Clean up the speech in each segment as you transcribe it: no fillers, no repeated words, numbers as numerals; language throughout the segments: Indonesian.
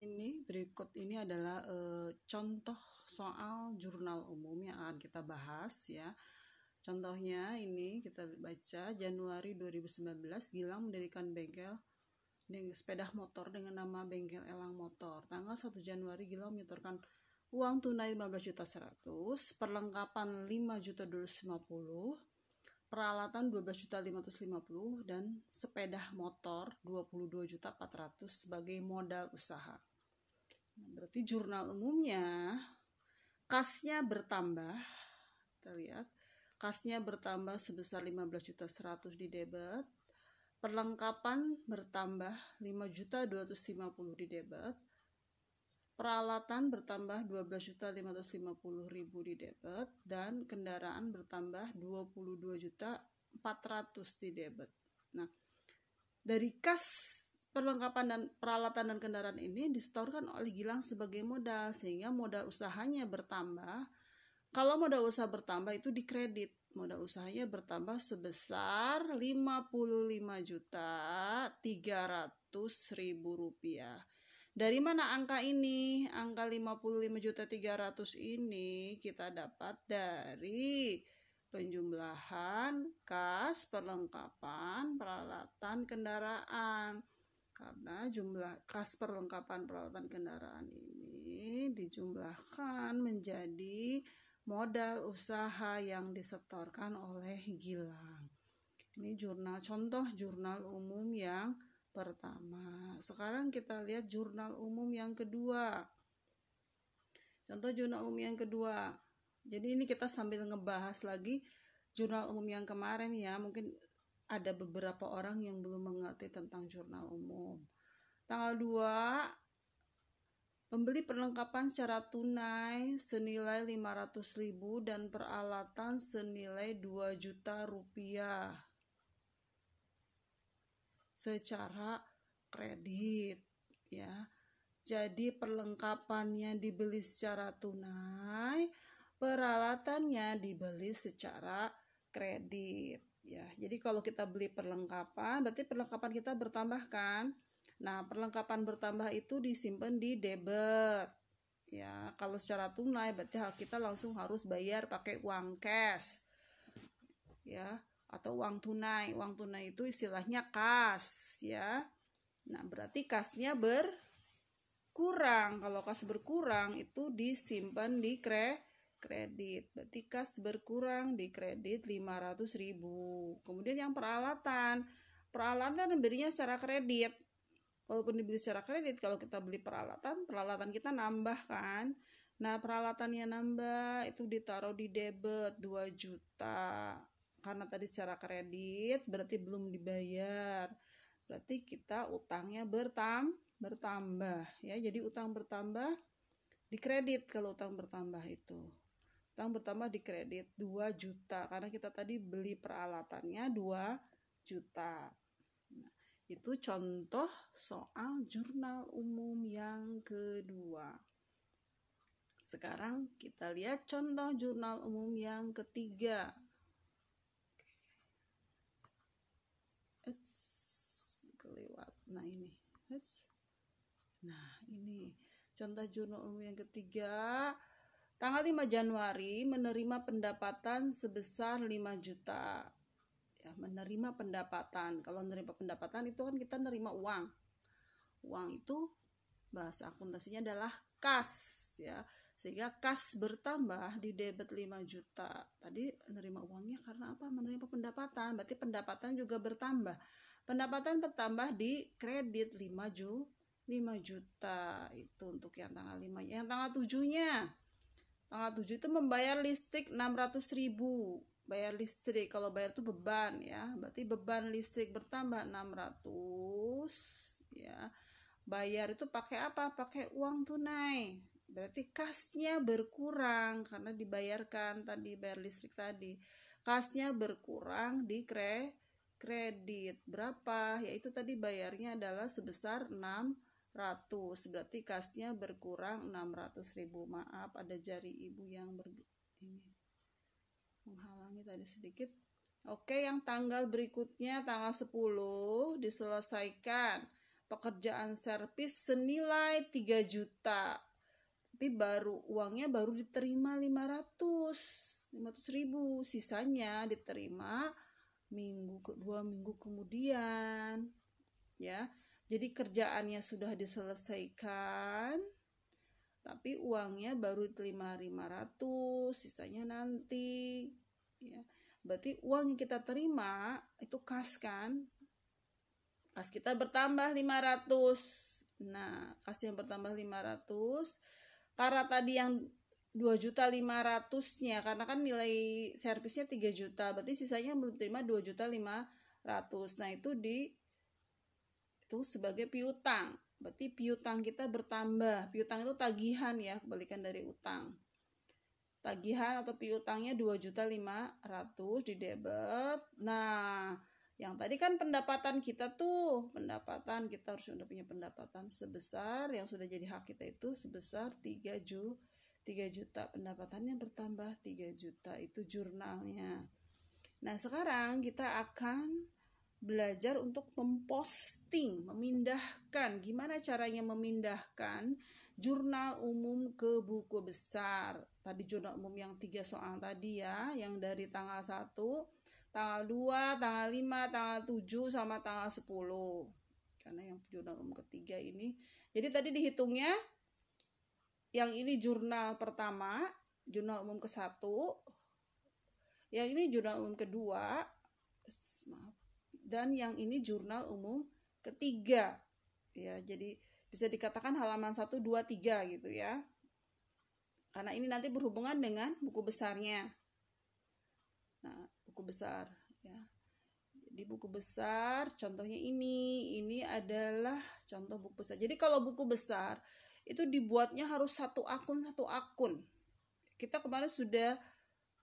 Ini berikut ini adalah contoh soal jurnal umum yang akan kita bahas ya. Contohnya ini kita baca Januari 2019 Gilang mendirikan bengkel sepeda motor dengan nama Bengkel Elang Motor. Tanggal 1 Januari Gilang menyetorkan uang tunai 15.100.000, perlengkapan 5.250.000, peralatan 12.550.000 dan sepeda motor 22.400.000 sebagai modal usaha. Berarti jurnal umumnya kasnya bertambah. Kita lihat kasnya bertambah sebesar 15.100.000 di debit, perlengkapan bertambah 5.250.000 di debit, peralatan bertambah 12.550.000 di debit, dan kendaraan bertambah 22.400.000 di debit. Nah, dari kas perlengkapan dan peralatan dan kendaraan ini disetorkan oleh Gilang sebagai modal, sehingga modal usahanya bertambah. Kalau modal usaha bertambah itu dikredit, modal usahanya bertambah sebesar 55.300.000 rupiah. Dari mana angka ini? Angka 55.300.000 ini kita dapat dari penjumlahan kas perlengkapan peralatan kendaraan. Karena jumlah kas perlengkapan peralatan kendaraan ini dijumlahkan menjadi modal usaha yang disetorkan oleh Gilang. Ini contoh jurnal umum yang pertama. Sekarang kita lihat jurnal umum yang kedua. Contoh jurnal umum yang kedua. Jadi ini kita sambil ngebahas lagi jurnal umum yang kemarin ya. Mungkin ada beberapa orang yang belum mengerti tentang jurnal umum. Tanggal 2, pembeli perlengkapan secara tunai senilai 500.000 dan peralatan senilai 2 juta rupiah secara kredit ya. Jadi perlengkapannya dibeli secara tunai, peralatannya dibeli secara kredit ya. Jadi kalau kita beli perlengkapan, berarti perlengkapan kita bertambah kan? Nah, perlengkapan bertambah itu disimpan di debit. Ya, kalau secara tunai berarti kita langsung harus bayar pakai uang cash. Ya, atau uang tunai. Uang tunai itu istilahnya kas, ya. Nah, berarti kasnya berkurang. Kalau kas berkurang itu disimpan di kredit. Berarti kas berkurang di kredit 500.000. Kemudian yang peralatan belinya secara kredit. Walaupun dibeli secara kredit, kalau kita beli peralatan kita nambah kan. Nah, peralatannya nambah itu ditaruh di debit 2 juta. Karena tadi secara kredit berarti belum dibayar. Berarti kita utangnya bertambah ya. Jadi utang bertambah di kredit. Kalau utang bertambah itu utang bertambah di kredit 2 juta karena kita tadi beli peralatannya 2 juta. Nah, itu contoh soal jurnal umum yang kedua. Sekarang kita lihat contoh jurnal umum yang ketiga. Kelewat. Nah ini contoh jurnal umum yang ketiga. Tanggal 5 Januari menerima pendapatan sebesar 5 juta. Ya, menerima pendapatan. Kalau menerima pendapatan itu kan kita nerima uang. Uang itu bahasa akuntansinya adalah kas ya. Sehingga kas bertambah di debit 5 juta. Tadi menerima uangnya karena apa? Menerima pendapatan. Berarti pendapatan juga bertambah. Pendapatan bertambah di kredit 5 juta. Itu untuk yang tanggal 5. Yang tanggal 7-nya. Tanggal 7 itu membayar listrik 600.000. Bayar listrik, kalau bayar itu beban ya. Berarti beban listrik bertambah 600 ya. Bayar itu pakai apa? Pakai uang tunai. Berarti kasnya berkurang karena dibayarkan tadi, bayar listrik tadi. Kasnya berkurang di kredit. Berapa? Yaitu tadi bayarnya adalah sebesar 600. Berarti kasnya berkurang 600.000. Maaf, ada jari ibu yang menghalangi tadi sedikit. Oke, yang tanggal berikutnya tanggal 10 diselesaikan. pekerjaan servis senilai 3 juta. Tapi uangnya baru diterima 500 ribu, sisanya diterima dua minggu kemudian, ya. Jadi kerjaannya sudah diselesaikan, tapi uangnya baru diterima 500, sisanya nanti, ya. Berarti uang yang kita terima itu kas kan? Kas kita bertambah 500. Nah, kas yang bertambah 500 karena tadi yang 2.500.000-nya, karena kan nilai servisnya 3 juta, berarti sisanya belum terima 2.500.000. Nah, itu sebagai piutang. Berarti piutang kita bertambah. Piutang itu tagihan ya, kebalikan dari utang. Tagihan atau piutangnya 2.500.000 di debit. Nah, yang tadi kan pendapatan kita harus sudah punya pendapatan sebesar, yang sudah jadi hak kita itu sebesar 3 juta. Pendapatannya bertambah 3 juta, itu jurnalnya. Nah, sekarang kita akan belajar untuk memindahkan. Gimana caranya memindahkan jurnal umum ke buku besar. Tadi jurnal umum yang 3 soal tadi ya, yang dari tanggal 1, tanggal 2, tanggal 5, tanggal 7, sama tanggal 10. Karena yang jurnal umum ketiga ini. Jadi tadi dihitungnya, yang ini jurnal pertama, jurnal umum ke-1. Yang ini jurnal umum kedua. Dan yang ini jurnal umum ketiga. Ya, jadi bisa dikatakan halaman 1, 2, 3 gitu ya. Karena ini nanti berhubungan dengan buku besarnya. Nah, buku besar ya. Di buku besar contohnya ini adalah contoh buku besar. Jadi kalau buku besar itu dibuatnya harus satu akun. Kita kemarin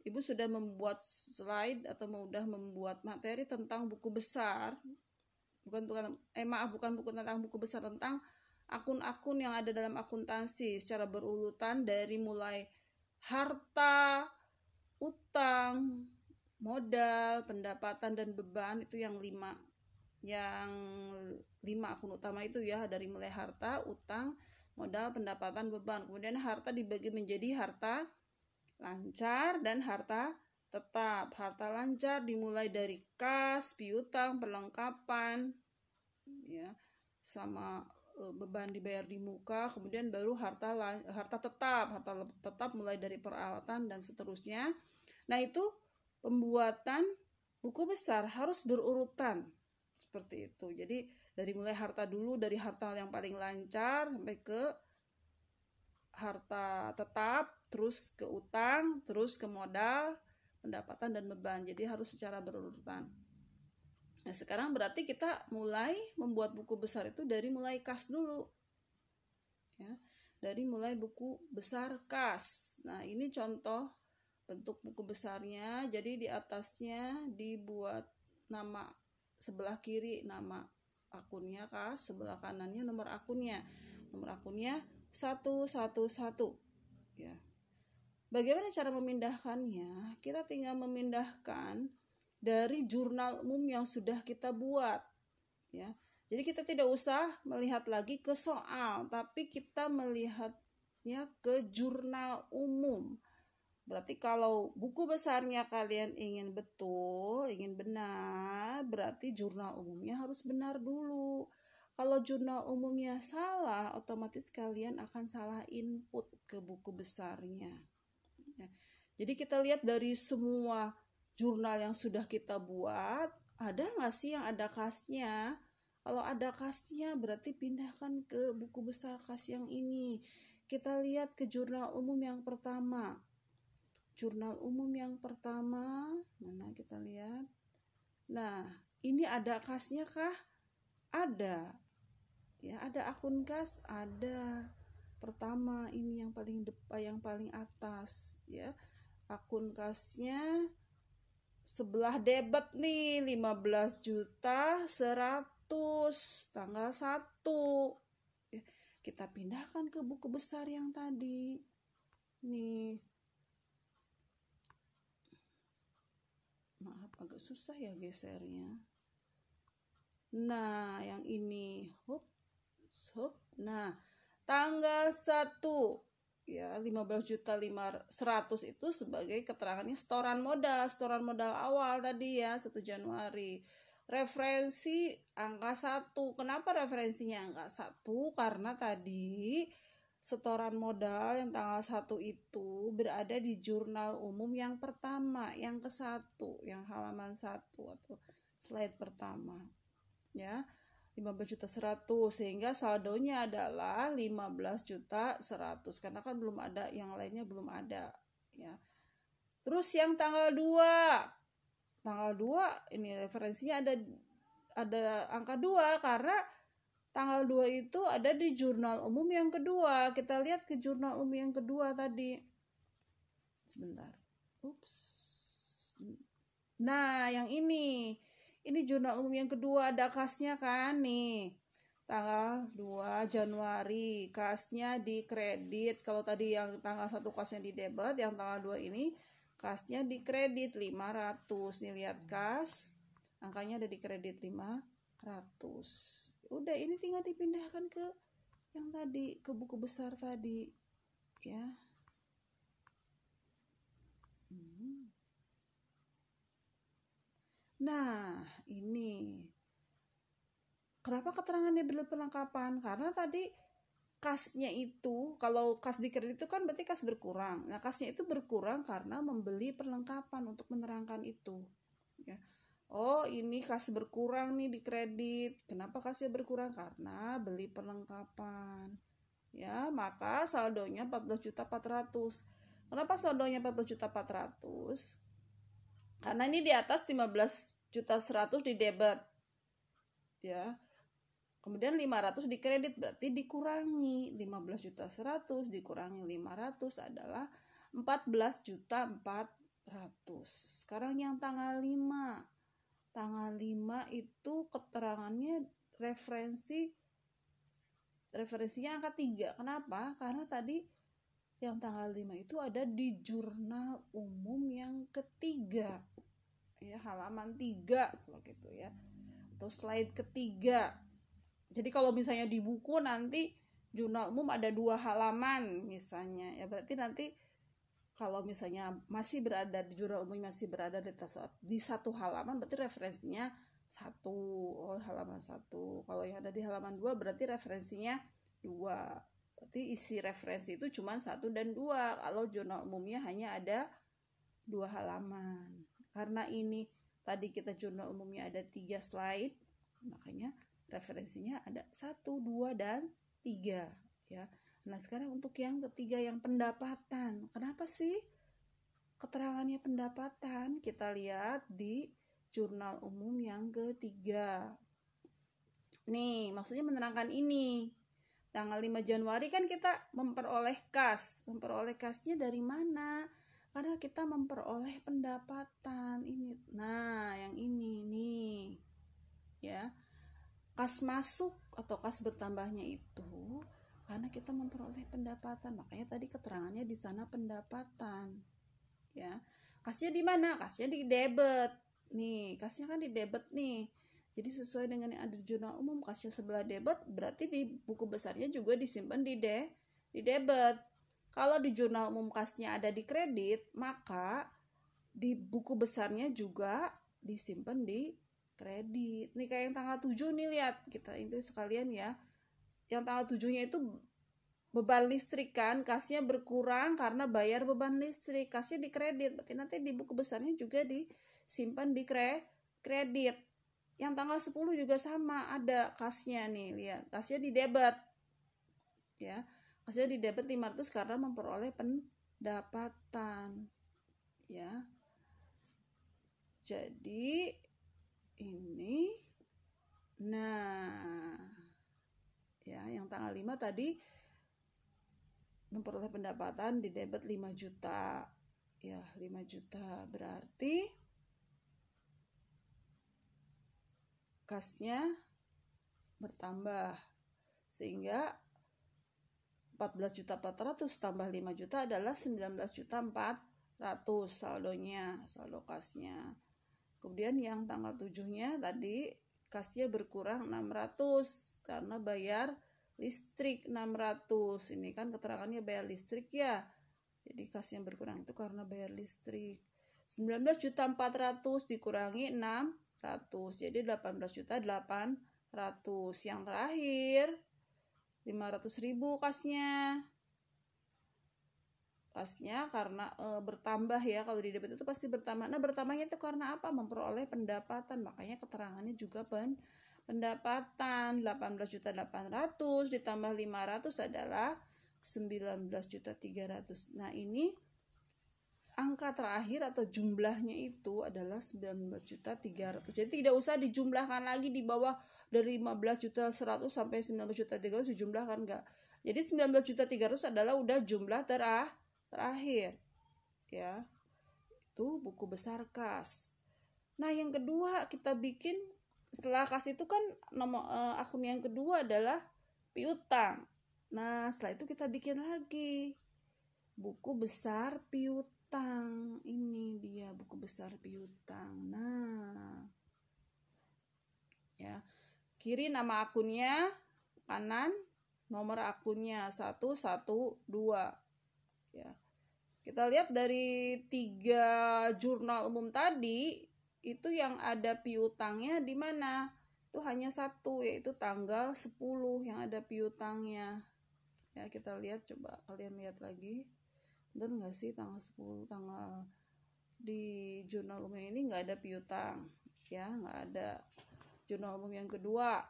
Ibu sudah membuat slide atau sudah membuat materi tentang buku besar. Bukan buku tentang buku besar, tentang akun-akun yang ada dalam akuntansi secara berurutan dari mulai harta, utang, modal, pendapatan, dan beban. Itu yang 5 akun utama itu ya, dari mulai harta, utang, modal, pendapatan, beban. Kemudian harta dibagi menjadi harta lancar dan harta tetap. Harta lancar dimulai dari kas, piutang, perlengkapan ya, sama beban dibayar di muka. Kemudian baru harta tetap mulai dari peralatan dan seterusnya. Nah, itu pembuatan buku besar harus berurutan seperti itu. Jadi dari mulai harta dulu, dari harta yang paling lancar sampai ke harta tetap, terus ke utang, terus ke modal, pendapatan, dan beban. Jadi harus secara berurutan. Nah, sekarang berarti kita mulai membuat buku besar itu dari mulai kas dulu ya, dari mulai buku besar kas. Nah, ini contoh bentuk buku besarnya. Jadi di atasnya dibuat nama, sebelah kiri nama akunnya kas, sebelah kanannya nomor akunnya 111 ya. Bagaimana cara memindahkannya? Kita tinggal memindahkan dari jurnal umum yang sudah kita buat ya. Jadi kita tidak usah melihat lagi ke soal, tapi kita melihatnya ke jurnal umum. Berarti kalau buku besarnya kalian ingin benar, berarti jurnal umumnya harus benar dulu. Kalau jurnal umumnya salah, otomatis kalian akan salah input ke buku besarnya. Ya. Jadi kita lihat dari semua jurnal yang sudah kita buat, ada nggak sih yang ada kasnya? Kalau ada kasnya, berarti pindahkan ke buku besar kas yang ini. Kita lihat ke jurnal umum yang pertama. Jurnal umum yang pertama, mana kita lihat? Nah, ini ada kasnya kah? Ada. Ya, ada akun kas, ada. Pertama ini yang paling atas ya. Akun kasnya sebelah debit nih 15.100.000 tanggal 1. Ya, kita pindahkan ke buku besar yang tadi. Nih. Maaf, agak susah ya gesernya. Nah, yang ini, Nah, tanggal 1 ya 15.100.000 itu sebagai keterangannya setoran modal awal tadi ya 1 Januari. Referensi angka 1. Kenapa referensinya angka 1? Karena tadi setoran modal yang tanggal 1 itu berada di jurnal umum yang pertama, yang ke-1, yang halaman 1 atau slide pertama. Ya. 15.100.000 sehingga saldonya adalah 15.100.000 karena kan belum ada, yang lainnya belum ada ya. Terus yang tanggal 2 ini referensinya ada angka 2 karena tanggal 2 itu ada di jurnal umum yang kedua. Kita lihat ke jurnal umum yang kedua tadi. Sebentar. Nah, yang ini jurnal umum yang kedua, ada kasnya kan nih. Tanggal 2 Januari kasnya di kredit. Kalau tadi yang tanggal 1 kasnya di debit, yang tanggal 2 ini kasnya di kredit 500. Nih lihat kas, angkanya ada di kredit 500. Udah, ini tinggal dipindahkan ke yang tadi, ke buku besar tadi ya. Nah, ini kenapa keterangannya debit perlengkapan? Karena tadi kasnya itu, kalau kas di kredit itu kan berarti kas berkurang. Nah, kasnya itu berkurang karena membeli perlengkapan untuk menerangkan itu. Ya. Oh, ini kas berkurang nih di kredit. Kenapa kasnya berkurang? Karena beli perlengkapan. Ya, maka saldonya 14.400.000. Kenapa saldonya 14.400.000? Karena ini di atas 15.100.000 di debit. Ya. Kemudian 500 di kredit, berarti dikurangi 15.100.000 dikurangi 500 adalah 14.400.000. Sekarang yang tanggal 5. Tanggal 5 itu keterangannya referensinya angka 3. Kenapa? Karena tadi yang tanggal 5 itu ada di jurnal umum yang ketiga. Ya, halaman 3 begitu ya. Atau slide ketiga. Jadi kalau misalnya di buku nanti jurnal umum ada 2 halaman misalnya, ya berarti nanti kalau misalnya masih berada di jurnal umum, masih berada di 1 halaman, berarti referensinya 1. Oh, halaman 1. Kalau yang ada di halaman 2 berarti referensinya 2. Berarti isi referensi itu cuma 1 dan 2. Kalau jurnal umumnya hanya ada 2 halaman. Karena ini tadi kita jurnal umumnya ada 3 slide, makanya referensinya ada 1, 2, dan 3 ya. Nah, sekarang untuk yang ketiga, yang pendapatan. Kenapa sih keterangannya pendapatan? Kita lihat di jurnal umum yang ketiga. Nih, maksudnya menerangkan ini. Tanggal 5 Januari kan kita memperoleh kas. Memperoleh kasnya dari mana? Karena kita memperoleh pendapatan ini. Nah, yang ini nih. Ya. Kas masuk atau kas bertambahnya itu karena kita memperoleh pendapatan. Makanya tadi keterangannya di sana pendapatan. Ya. Kasnya di mana? Kasnya di debit. Nih, kasnya kan di debit nih. Jadi sesuai dengan yang ada di jurnal umum, kasnya sebelah debit, berarti di buku besarnya juga disimpan di debit. Kalau di jurnal umum kasnya ada di kredit, maka di buku besarnya juga disimpan di kredit. Nih kayak yang tanggal 7 nih, lihat kita itu sekalian ya. Yang tanggal 7-nya itu beban listrik kan, kasnya berkurang karena bayar beban listrik, kasnya di kredit. Berarti nanti di buku besarnya juga disimpan di kredit. Yang tanggal 10 juga sama, ada kasnya nih, lihat. Kasnya di debit. Ya. Kasnya di debit 500 karena memperoleh pendapatan. Ya. Jadi ini, nah ya, yang tanggal 5 tadi memperoleh pendapatan di debit 5 juta ya, 5 juta berarti kasnya bertambah sehingga 14.400.000 tambah 5 juta adalah 19.400.000 saldo kasnya. Kemudian yang tanggal 7-nya tadi kasnya berkurang 600 karena bayar listrik 600. Ini kan keterangannya bayar listrik ya. Jadi kas yang berkurang itu karena bayar listrik. 19.400.000 dikurangi 600. Jadi 18.800.000. Yang terakhir 500.000 kasnya. Kasnya karena bertambah ya. Kalau di debit itu pasti bertambah. Nah, bertambahnya itu karena apa? Memperoleh pendapatan. Makanya keterangannya juga pendapatan. 18.800.000 ditambah 500 adalah 19.300.000. Nah, ini angka terakhir atau jumlahnya itu adalah 19.300.000. Jadi tidak usah dijumlahkan lagi di bawah dari 15.100.000 sampai 19.300.000 dijumlahkan, enggak. Jadi 19.300.000 adalah udah jumlah terakhir ya. Itu buku besar kas. Nah, yang kedua kita bikin setelah kas itu kan nomor akun yang kedua adalah piutang. Nah, setelah itu kita bikin lagi buku besar piutang. Ini dia buku besar piutang. Nah, ya, kiri nama akunnya, kanan nomor akunnya 112 ya. Kita lihat dari 3 jurnal umum tadi itu yang ada piutangnya di mana? Itu hanya satu, yaitu tanggal 10 yang ada piutangnya. Ya, kita lihat, coba kalian lihat lagi. Bener nggak sih tanggal 10, tanggal di jurnal umum ini nggak ada piutang ya, nggak ada. Jurnal umum yang kedua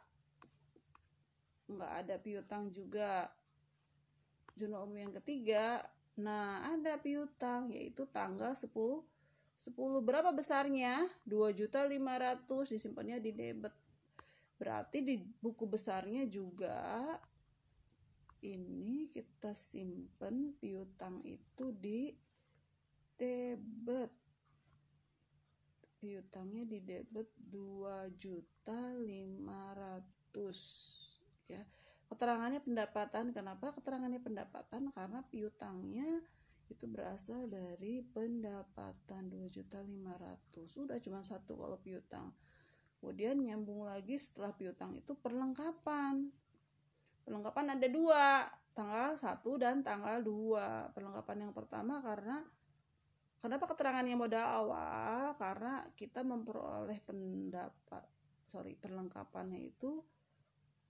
nggak ada piutang juga. Jurnal umum yang ketiga, nah ada piutang, yaitu tanggal 10. Berapa besarnya? 2.500.000 disimpannya di debit. Berarti di buku besarnya juga ini kita simpen piutang itu di debit. Piutangnya di debit 2.500.000 ya. Keterangannya pendapatan. Kenapa keterangannya pendapatan? Karena piutangnya itu berasal dari pendapatan 2.500.000. Sudah cuma satu kalau piutang. Kemudian nyambung lagi setelah piutang itu perlengkapan. Perlengkapan ada 2, tanggal 1 dan tanggal 2. Perlengkapan yang pertama kenapa keterangannya modal awal? Karena kita memperoleh perlengkapannya itu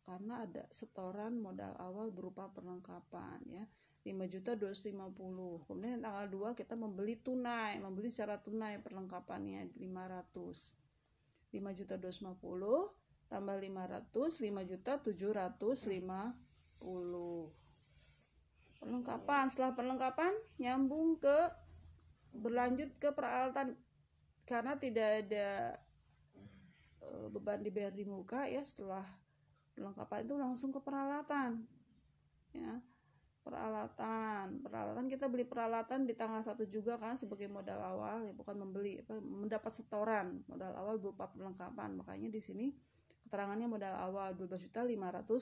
karena ada setoran modal awal berupa perlengkapan ya. 5.250.000. Kemudian tanggal 2 kita membeli secara tunai perlengkapannya 500. 5.250.000 tambah 500, 5.750.000. Perlengkapan. Setelah perlengkapan berlanjut ke peralatan, karena tidak ada beban dibayar di muka ya. Setelah perlengkapan itu langsung ke peralatan ya. Peralatan kita beli peralatan di tanggal 1 juga kan sebagai modal awal ya, bukan mendapat setoran modal awal berupa perlengkapan. Makanya di sini keterangannya modal awal 12.550.000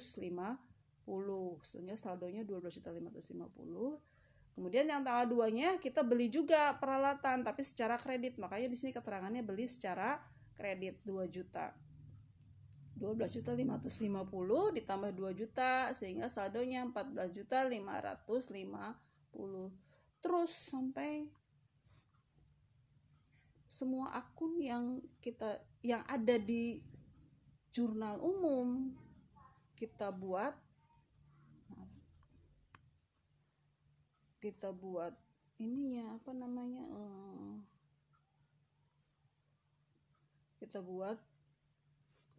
sehingga saldonya 12.550.000. Kemudian yang tanggal 2-nya kita beli juga peralatan tapi secara kredit. Makanya di sini keterangannya beli secara kredit 2 juta. 12.550.000 ditambah 2 juta sehingga saldonya 14.550.000. Terus sampai semua akun yang ada di jurnal umum kita buat ininya kita buat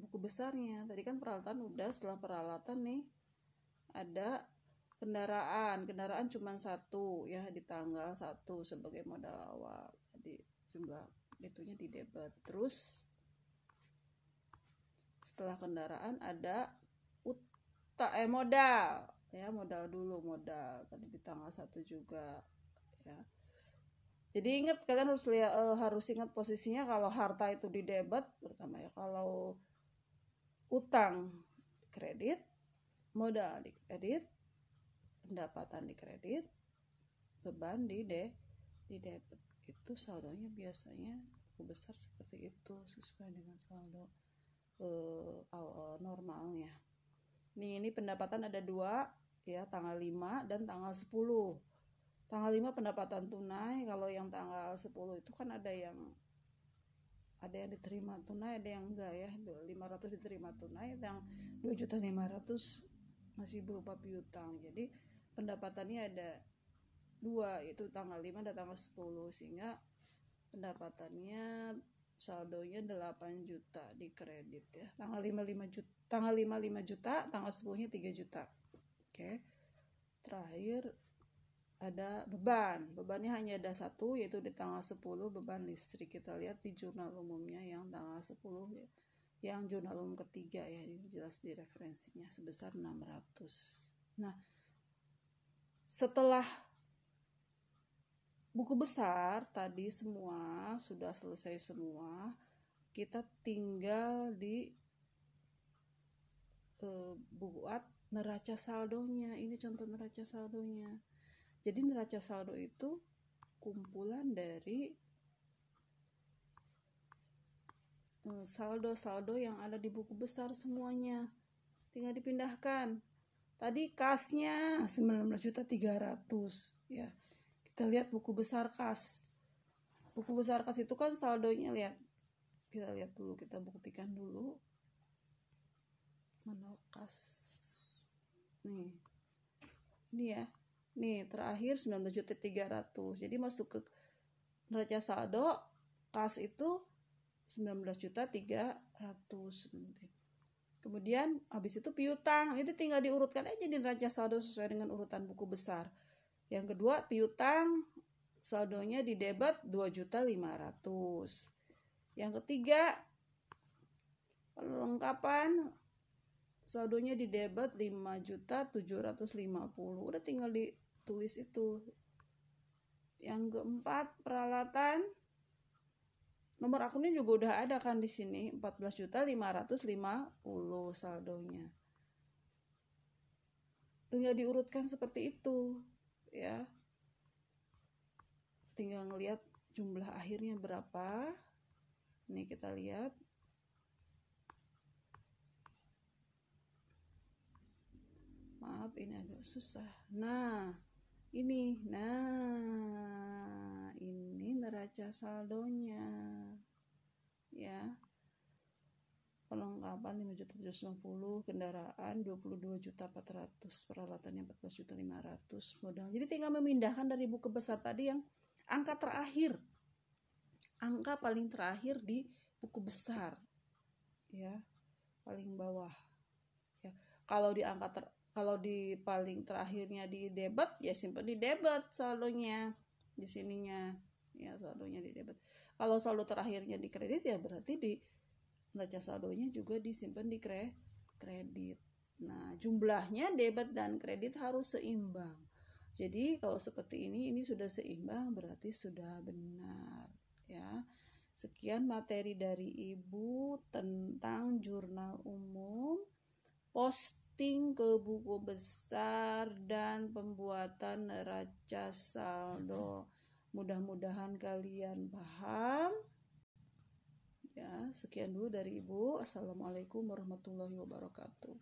buku besarnya. Tadi kan peralatan udah. Setelah peralatan nih ada kendaraan cuma 1 ya, di tanggal 1 sebagai modal awal. Jadi jumlah itunya di debit. Terus setelah kendaraan ada modal ya, modal tadi di tanggal 1 juga ya. Jadi ingat, kalian harus ingat posisinya. Kalau harta itu di debit pertama ya, kalau utang kredit, modal di kredit, pendapatan di kredit, beban di debit. Itu saldonya biasanya besar seperti itu sesuai dengan saldo normalnya. Nih, ini pendapatan ada 2 ya, tanggal 5 dan tanggal 10. Tanggal 5 pendapatan tunai, kalau yang tanggal 10 itu kan ada yang diterima tunai, ada yang enggak ya. 500 diterima tunai, yang 2.500.000 masih berupa piutang. Jadi pendapatannya ada 2, yaitu tanggal 5 dan tanggal 10, sehingga pendapatannya saldonya 8 juta di kredit ya. Tanggal 5 5 juta, tanggal 5 5 juta, tanggal 10-nya 3 juta. Oke. Terakhir ada bebannya hanya ada 1, yaitu di tanggal 10 beban listrik. Kita lihat di jurnal umumnya yang tanggal 10 ya, yang jurnal umum ketiga ya, ini jelas di referensinya sebesar 600. Nah, setelah buku besar tadi semua sudah selesai semua, kita tinggal di buat neraca saldonya. Ini contoh neraca saldonya. Jadi neraca saldo itu kumpulan dari saldo-saldo yang ada di buku besar semuanya. Tinggal dipindahkan. Tadi kasnya 19.300.000 ya. Kita lihat buku besar kas. Buku besar kas itu kan saldonya, lihat. Kita lihat dulu, kita buktikan dulu. Mana kas? Nih. Ini ya. Nih, terakhir 19.300.000. Jadi masuk ke neraca saldo kas itu 19.300.000 nanti. Kemudian habis itu piutang. Ini tinggal diurutkan aja di neraca saldo sesuai dengan urutan buku besar. Yang kedua, piutang saldonya di debit 2.500.000. Yang ketiga, perlengkapan saldonya di debit 5.750.000. Udah tinggal ditulis itu. Yang keempat, peralatan, nomor akunnya juga udah ada kan di sini, 14.550 saldonya. Tinggal diurutkan seperti itu ya. Tinggal ngelihat jumlah akhirnya berapa. Ini kita lihat. Maaf, ini agak susah. Nah, ini neraca saldonya ya. Perlengkapan 5.750, kendaraan 22.400, peralatannya 14.500, modal. Jadi tinggal memindahkan dari buku besar tadi yang angka terakhir, angka paling terakhir di buku besar ya, paling bawah ya. Kalau di paling terakhirnya di debit ya simpan di debit saldonya di sininya ya, saldonya di debit. Kalau saldo terakhirnya di kredit ya berarti di neraca saldonya juga disimpan di kredit. Nah, jumlahnya debit dan kredit harus seimbang. Jadi kalau seperti ini sudah seimbang, berarti sudah benar ya. Sekian materi dari Ibu tentang jurnal umum, posting ke buku besar, dan pembuatan neraca saldo. Mudah-mudahan kalian paham. Ya, sekian dulu dari Ibu. Assalamualaikum warahmatullahi wabarakatuh.